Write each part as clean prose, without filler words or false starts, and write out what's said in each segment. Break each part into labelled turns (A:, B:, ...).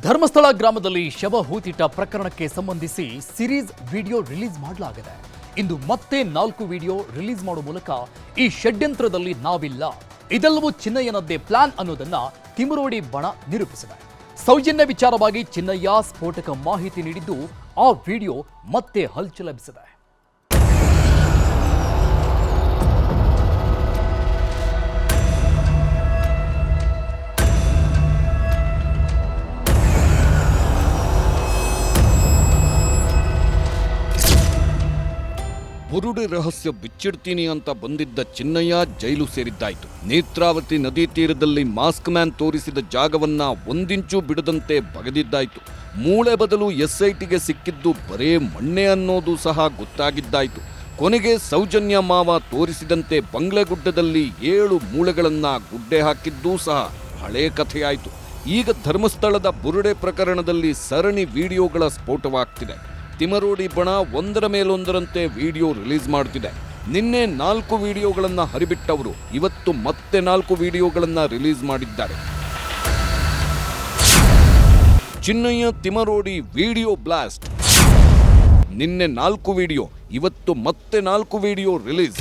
A: ಧರ್ಮಸ್ಥಳ ಗ್ರಾಮದಲ್ಲಿ ಶವ ಹೂತಿಟ್ಟ ಪ್ರಕರಣಕ್ಕೆ ಸಂಬಂಧಿಸಿ ಸಿರೀಸ್ ವಿಡಿಯೋ ರಿಲೀಸ್ ಮಾಡಲಾಗಿದೆ. ಇಂದು ಮತ್ತೆ 4 ವಿಡಿಯೋ ರಿಲೀಸ್ ಮಾಡುವ ಮೂಲಕ ಈ ಷಡ್ಯಂತ್ರದಲ್ಲಿ ನಾವಿಲ್ಲ, ಇದೆಲ್ಲವೂ ಚಿನ್ನಯ್ಯನದ್ದೇ ಪ್ಲಾನ್ ಅನ್ನೋದನ್ನ ತಿಮರೋಡಿ ಬಣ ನಿರೂಪಿಸಿದೆ. ಸೌಜನ್ಯ ವಿಚಾರವಾಗಿ ಚಿನ್ನಯ್ಯ ಸ್ಫೋಟಕ ಮಾಹಿತಿ ನೀಡಿದ್ದು ಆ ವಿಡಿಯೋ ಮತ್ತೆ ಹಲ್ಚಲೆಬ್ಬಿಸಿದೆ.
B: ಬುರುಡೆ ರಹಸ್ಯ ಬಿಚ್ಚಿಡ್ತೀನಿ ಅಂತ ಬಂದಿದ್ದ ಚಿನ್ನಯ್ಯ ಜೈಲು ಸೇರಿದ್ದಾಯಿತು. ನೇತ್ರಾವತಿ ನದಿ ತೀರದಲ್ಲಿ ಮಾಸ್ಕ್ ಮ್ಯಾನ್ ತೋರಿಸಿದ ಜಾಗವನ್ನ ಒಂದಿಂಚು ಬಿಡದಂತೆ ಬಗೆದಿದ್ದಾಯಿತು. ಮೂಳೆ ಬದಲು SITಗೆ ಸಿಕ್ಕಿದ್ದು ಬರೇ ಮಣ್ಣೆ ಅನ್ನೋದು ಸಹ ಗೊತ್ತಾಗಿದ್ದಾಯಿತು. ಕೊನೆಗೆ ಸೌಜನ್ಯ ಮಾವ ತೋರಿಸಿದಂತೆ ಬಂಗ್ಲೆಗುಡ್ಡದಲ್ಲಿ 7 ಮೂಳೆಗಳನ್ನ ಗುಡ್ಡೆ ಹಾಕಿದ್ದೂ ಸಹ ಹಳೇ ಕಥೆಯಾಯಿತು. ಈಗ ಧರ್ಮಸ್ಥಳದ ಬುರುಡೆ ಪ್ರಕರಣದಲ್ಲಿ ಸರಣಿ ವಿಡಿಯೋಗಳ ಸ್ಫೋಟವಾಗ್ತಿದೆ. ತಿಮರೋಡಿ ಬಣ ಒಂದರ ಮೇಲೊಂದರಂತೆ ವಿಡಿಯೋ ರಿಲೀಸ್ ಮಾಡುತ್ತಿದೆ. ನಿನ್ನೆ 4 ವಿಡಿಯೋಗಳನ್ನು ಹರಿಬಿಟ್ಟವರು ಇವತ್ತು ಮತ್ತೆ 4 ವಿಡಿಯೋಗಳನ್ನು ರಿಲೀಸ್ ಮಾಡಿದ್ದಾರೆ. Chinnaiah Thimarodi video blast. ನಿನ್ನೆ 4 ವಿಡಿಯೋ, ಇವತ್ತು ಮತ್ತೆ 4 ವಿಡಿಯೋ ರಿಲೀಸ್.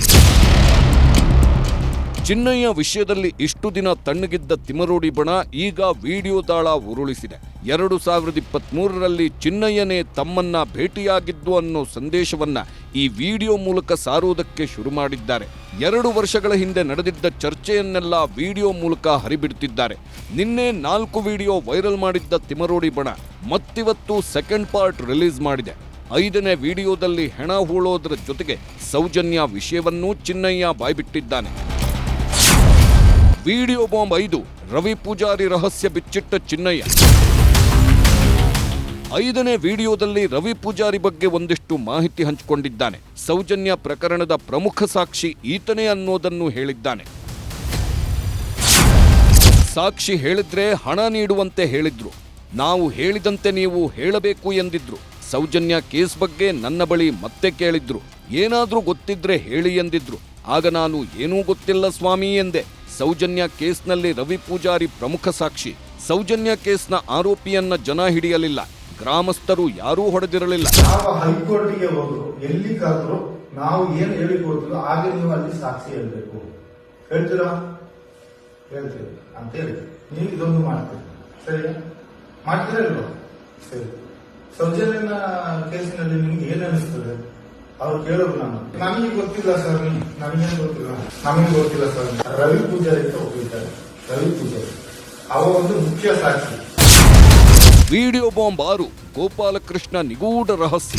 B: ಚಿನ್ನಯ್ಯ ವಿಷಯದಲ್ಲಿ ಇಷ್ಟು ದಿನ ತಣ್ಣಗಿದ್ದ ತಿಮರೋಡಿ ಬಣ ಈಗ ವಿಡಿಯೋ ದಾಳ ಉರುಳಿಸಿದೆ. 2023ರಲ್ಲಿ ಚಿನ್ನಯ್ಯನೇ ತಮ್ಮನ್ನ ಭೇಟಿಯಾಗಿದ್ದು ಅನ್ನೋ ಸಂದೇಶವನ್ನ ಈ ವಿಡಿಯೋ ಮೂಲಕ ಸಾರುವುದಕ್ಕೆ ಶುರು ಮಾಡಿದ್ದಾರೆ. 2 ವರ್ಷಗಳ ಹಿಂದೆ ನಡೆದಿದ್ದ ಚರ್ಚೆಯನ್ನೆಲ್ಲ ವಿಡಿಯೋ ಮೂಲಕ ಹರಿಬಿಡುತ್ತಿದ್ದಾರೆ. ನಿನ್ನೆ 4 ವಿಡಿಯೋ ವೈರಲ್ ಮಾಡಿದ್ದ ತಿಮರೋಡಿ ಬಣ ಮತ್ತಿವತ್ತು ಸೆಕೆಂಡ್ ಪಾರ್ಟ್ ರಿಲೀಸ್ ಮಾಡಿದೆ. 5ನೇ ವಿಡಿಯೋದಲ್ಲಿ ಹೆಣ ಹೂಳೋದ್ರ ಜೊತೆಗೆ ಸೌಜನ್ಯ ವಿಷಯವನ್ನೂ ಚಿನ್ನಯ್ಯ ಬಾಯ್ಬಿಟ್ಟಿದ್ದಾನೆ. ವಿಡಿಯೋ ಬಾಂಬ್ 5 ರವಿ ಪೂಜಾರಿ ರಹಸ್ಯ ಬಿಚ್ಚಿಟ್ಟ ಚಿನ್ನಯ್ಯ. 5ನೇ ವಿಡಿಯೋದಲ್ಲಿ ರವಿ ಪೂಜಾರಿ ಬಗ್ಗೆ ಒಂದಿಷ್ಟು ಮಾಹಿತಿ ಹಂಚಿಕೊಂಡಿದ್ದಾನೆ. ಸೌಜನ್ಯ ಪ್ರಕರಣದ ಪ್ರಮುಖ ಸಾಕ್ಷಿ ಈತನೇ ಅನ್ನೋದನ್ನು ಹೇಳಿದ್ದಾನೆ. ಸಾಕ್ಷಿ ಹೇಳಿದ್ರೆ ಹಣ ನೀಡುವಂತೆ ಹೇಳಿದ್ರು, ನಾವು ಹೇಳಿದಂತೆ ನೀವು ಹೇಳಬೇಕು ಎಂದಿದ್ರು. ಸೌಜನ್ಯ ಕೇಸ್ ಬಗ್ಗೆ ನನ್ನ ಬಳಿ ಮತ್ತೆ ಕೇಳಿದ್ರು, ಏನಾದ್ರೂ ಗೊತ್ತಿದ್ರೆ ಹೇಳಿ ಎಂದಿದ್ರು. ಆಗ ನಾನು ಏನೂ ಗೊತ್ತಿಲ್ಲ ಸ್ವಾಮಿ ಎಂದೆ. ಸೌಜನ್ಯ ಕೇಸ್ನಲ್ಲಿ ರವಿ ಪೂಜಾರಿ ಪ್ರಮುಖ ಸಾಕ್ಷಿ. ಸೌಜನ್ಯ ಕೇಸ್ನ ಆರೋಪಿಯನ್ನ ಜನ ಹಿಡಿಯಲಿಲ್ಲ, ಗ್ರಾಮಸ್ಥರು ಯಾರೂ ಹೊಡೆದಿರಲಿಲ್ಲ.
C: ನಾವು ಹೈಕೋರ್ಟ್ಗೆ ಹೋದ್ರು, ಎಲ್ಲಿಗಾದ್ರೂ ನಾವು ಏನು ಹೇಳಿಕೊಡ್ತೀವಿ ಆಗ ನೀವು ಅಲ್ಲಿ ಸಾಕ್ಷಿ ಹೇಳ್ಬೇಕು. ಹೇಳ್ತೀರಾ? ಹೇಳ್ತೀವಿ ಅಂತ ಹೇಳಿ ನೀವು ಇದೊಂದು ಮಾಡ್ತೀರಿ, ಸರಿ? ಮಾಡ್ತೀರಲ್ವಾ? ಸರಿ. ಸೌಜನ್ಯನ ಕೇಸಿನಲ್ಲಿ ನಿಮ್ಗೆ ಏನ್ ಅನಿಸ್ತದೆ? ಅವ್ರು ಕೇಳೋದು ನಮಗೆ ಗೊತ್ತಿಲ್ಲ ಸರ್, ನಮಗೇನು ಗೊತ್ತಿಲ್ಲ, ನಮಗೆ ಗೊತ್ತಿಲ್ಲ ಸರ್. ರವಿ ಪೂಜಾರಿ ಅಂತ ಹೋಗಿದ್ದಾರೆ, ರವಿ ಪೂಜಾರಿ ಅವರ ಒಂದು ಮುಖ್ಯ ಸಾಕ್ಷಿ.
B: ವಿಡಿಯೋ ಬಾಂಬ್ 6 ಗೋಪಾಲಕೃಷ್ಣ ನಿಗೂಢ ರಹಸ್ಯ.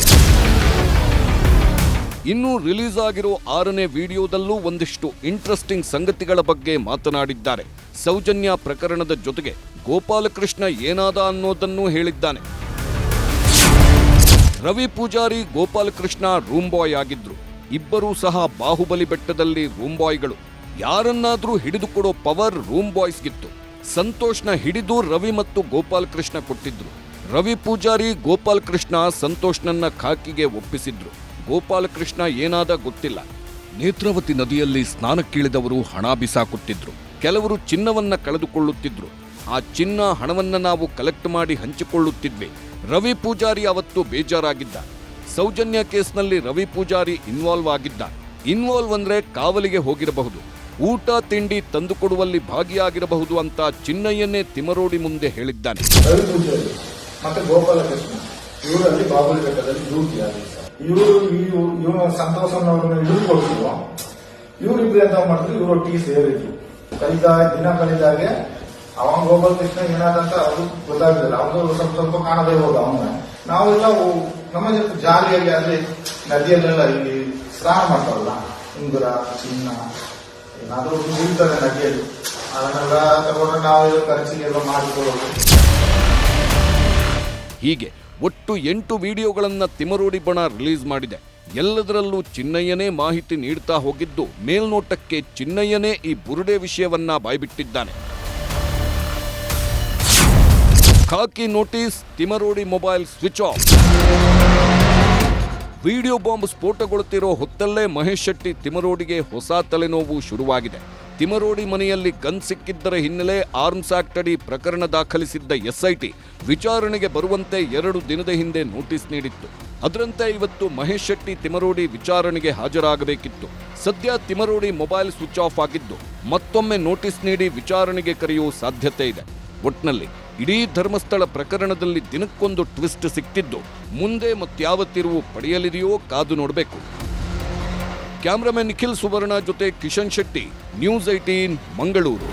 B: ಇನ್ನೂ ರಿಲೀಸ್ ಆಗಿರೋ 6ನೇ ವಿಡಿಯೋದಲ್ಲೂ ಒಂದಿಷ್ಟು ಇಂಟ್ರೆಸ್ಟಿಂಗ್ ಸಂಗತಿಗಳ ಬಗ್ಗೆ ಮಾತನಾಡಿದ್ದಾರೆ. ಸೌಜನ್ಯ ಪ್ರಕರಣದ ಜೊತೆಗೆ ಗೋಪಾಲಕೃಷ್ಣ ಏನಾದ ಅನ್ನೋದನ್ನು ಹೇಳಿದ್ದಾನೆ. ರವಿ ಪೂಜಾರಿ ಗೋಪಾಲಕೃಷ್ಣ ರೂಮ್ ಬಾಯ್ ಆಗಿದ್ರು. ಇಬ್ಬರೂ ಸಹ ಬಾಹುಬಲಿ ಬೆಟ್ಟದಲ್ಲಿ ರೂಮ್ ಬಾಯ್ಗಳು. ಯಾರನ್ನಾದ್ರೂ ಹಿಡಿದುಕೊಡೋ ಪವರ್ ರೂಮ್ ಬಾಯ್ಸ್ಗಿತ್ತು. ಸಂತೋಷ್ನ ಹಿಡಿದು ರವಿ ಮತ್ತು ಗೋಪಾಲಕೃಷ್ಣ ಕೊಟ್ಟಿದ್ರು. ರವಿ ಪೂಜಾರಿ ಗೋಪಾಲಕೃಷ್ಣ ಸಂತೋಷ್ನನ್ನ ಖಾಕಿಗೆ ಒಪ್ಪಿಸಿದ್ರು. ಗೋಪಾಲಕೃಷ್ಣ ಏನಾದ ಗೊತ್ತಿಲ್ಲ. ನೇತ್ರಾವತಿ ನದಿಯಲ್ಲಿ ಸ್ನಾನಕ್ಕಿಳಿದವರು ಹಣ ಬಿಸಾಕುತ್ತಿದ್ರು. ಕೆಲವರು ಚಿನ್ನವನ್ನ ಕಳೆದುಕೊಳ್ಳುತ್ತಿದ್ರು. ಆ ಚಿನ್ನ ಹಣವನ್ನ ನಾವು ಕಲೆಕ್ಟ್ ಮಾಡಿ ಹಂಚಿಕೊಳ್ಳುತ್ತಿದ್ವಿ. ರವಿ ಪೂಜಾರಿ ಅವತ್ತು ಬೇಜಾರಾಗಿದ್ದ. ಸೌಜನ್ಯ ಕೇಸ್ನಲ್ಲಿ ರವಿ ಪೂಜಾರಿ ಇನ್ವಾಲ್ವ್ ಆಗಿದ್ದ. ಇನ್ವಾಲ್ವ್ ಅಂದ್ರೆ ಕಾವಲಿಗೆ ಹೋಗಿರಬಹುದು, ಊಟ ತಿಂಡಿ ತಂದುಕೊಡುವಲ್ಲಿ ಭಾಗಿಯಾಗಿರಬಹುದು ಅಂತ ಚಿನ್ನಯ್ಯನೇ ತಿಮರೋಡಿ ಮುಂದೆ ಹೇಳಿದ್ದಾನೆ.
C: ರವಿ ಪೂಜಾರಿ ಮತ್ತೆ ಗೋಪಾಲಕೃಷ್ಣ ಇವರಲ್ಲಿ ಬಾಬುಲಿ ಬೆಟ್ಟದಲ್ಲಿ ಡ್ಯೂಟಿ ಆಗಿದೆ. ಇವರು ಸಂತೋಷನವ್ರನ್ನ ಹಿಡಿದುಕೊಡ್ತಿದ್ರು. ಇವರಿಬ್ರು ಎಂತ ಮಾಡಿದ್ರು, ಇವರೊಟ್ಟಿಗೆ ಸೇರಿದ್ರು. ದಿನ ಕಳೆದಾಗೆ ಅವಾಗ ಗೋಪಾಲಕೃಷ್ಣ ಏನಾದಂತ ಅವ್ರು ಗೊತ್ತಾಗಿಲ್ಲ. ಅವ್ರು ಸ್ವಲ್ಪ ಕಾಣದೇ ಹೋದ ಅವನ. ನಾವೆಲ್ಲ ನಮ್ಮ ಜೊತೆ ಜಾಲಿಯಲ್ಲಿ ಅಲ್ಲಿ ನದಿಯಲ್ಲೆಲ್ಲ ಇಲ್ಲಿ ಸ್ನಾನ ಮಾಡ್ತಾರಲ್ಲ, ಉಂಗುರ ಚಿನ್ನ ಏನಾದ್ರೂ ಬೀಳ್ತಾರೆ ನದಿಯಲ್ಲಿ, ಅದನ್ನೆಲ್ಲ ತಗೊಂಡು ನಾವು ಖರ್ಚಿಗೆಲ್ಲ ಮಾಡಿಕೊಳ್ಳೋದು.
B: ಹೀಗೆ ಒಟ್ಟು 8 ವಿಡಿಯೋಗಳನ್ನ ತಿಮರೋಡಿ ಬಣ ರಿಲೀಸ್ ಮಾಡಿದೆ. ಎಲ್ಲದರಲ್ಲೂ ಚಿನ್ನಯ್ಯನೇ ಮಾಹಿತಿ ನೀಡ್ತಾ ಹೋಗಿದ್ದು, ಮೇಲ್ನೋಟಕ್ಕೆ ಚಿನ್ನಯ್ಯನೇ ಈ ಬುರುಡೆ ವಿಷಯವನ್ನ ಬಾಯ್ಬಿಟ್ಟಿದ್ದಾನೆ. ಖಾಕಿ notice, Timarodi mobile switch off. Video bomb ಸ್ಫೋಟಗೊಳ್ಳುತ್ತಿರೋ ಹೊತ್ತಲ್ಲೇ ಮಹೇಶ್ ಶೆಟ್ಟಿ ತಿಮರೋಡಿಗೆ ಹೊಸ ತಲೆನೋವು ಶುರುವಾಗಿದೆ. ತಿಮರೋಡಿ ಮನೆಯಲ್ಲಿ ಗನ್ ಸಿಕ್ಕಿದ್ದರ ಹಿನ್ನೆಲೆ ಆರ್ಮ್ಸ್ ಆಕ್ಟ್ ಅಡಿ ಪ್ರಕರಣ ದಾಖಲಿಸಿದ್ದ ಎಸ್ಐಟಿ ವಿಚಾರಣೆಗೆ ಬರುವಂತೆ 2 ದಿನದ ಹಿಂದೆ ನೋಟಿಸ್ ನೀಡಿತ್ತು. ಅದರಂತೆ ಇವತ್ತು ಮಹೇಶ್ ಶೆಟ್ಟಿ ತಿಮರೋಡಿ ವಿಚಾರಣೆಗೆ ಹಾಜರಾಗಬೇಕಿತ್ತು. ಸದ್ಯ ತಿಮರೋಡಿ ಮೊಬೈಲ್ ಸ್ವಿಚ್ ಆಫ್ ಆಗಿದ್ದು ಮತ್ತೊಮ್ಮೆ ನೋಟಿಸ್ ನೀಡಿ ವಿಚಾರಣೆಗೆ ಕರೆಯುವ ಸಾಧ್ಯತೆ ಇದೆ. ಒಟ್ನಲ್ಲಿ ಇಡೀ ಧರ್ಮಸ್ಥಳ ಪ್ರಕರಣದಲ್ಲಿ ದಿನಕ್ಕೊಂದು ಟ್ವಿಸ್ಟ್ ಸಿಕ್ತಿದ್ದು ಮುಂದೆ ಮತ್ಯಾವ ತಿರುವು ಪಡೆಯಲಿದೆಯೋ ಕಾದು ನೋಡಬೇಕು. ಕ್ಯಾಮರಾಮನ್ ನಿಖಿಲ್ ಸುವರ್ಣ ಜೊತೆ ಕಿಶನ್ ಶೆಟ್ಟಿ, ನ್ಯೂಸ್ 18 ಮಂಗಳೂರು.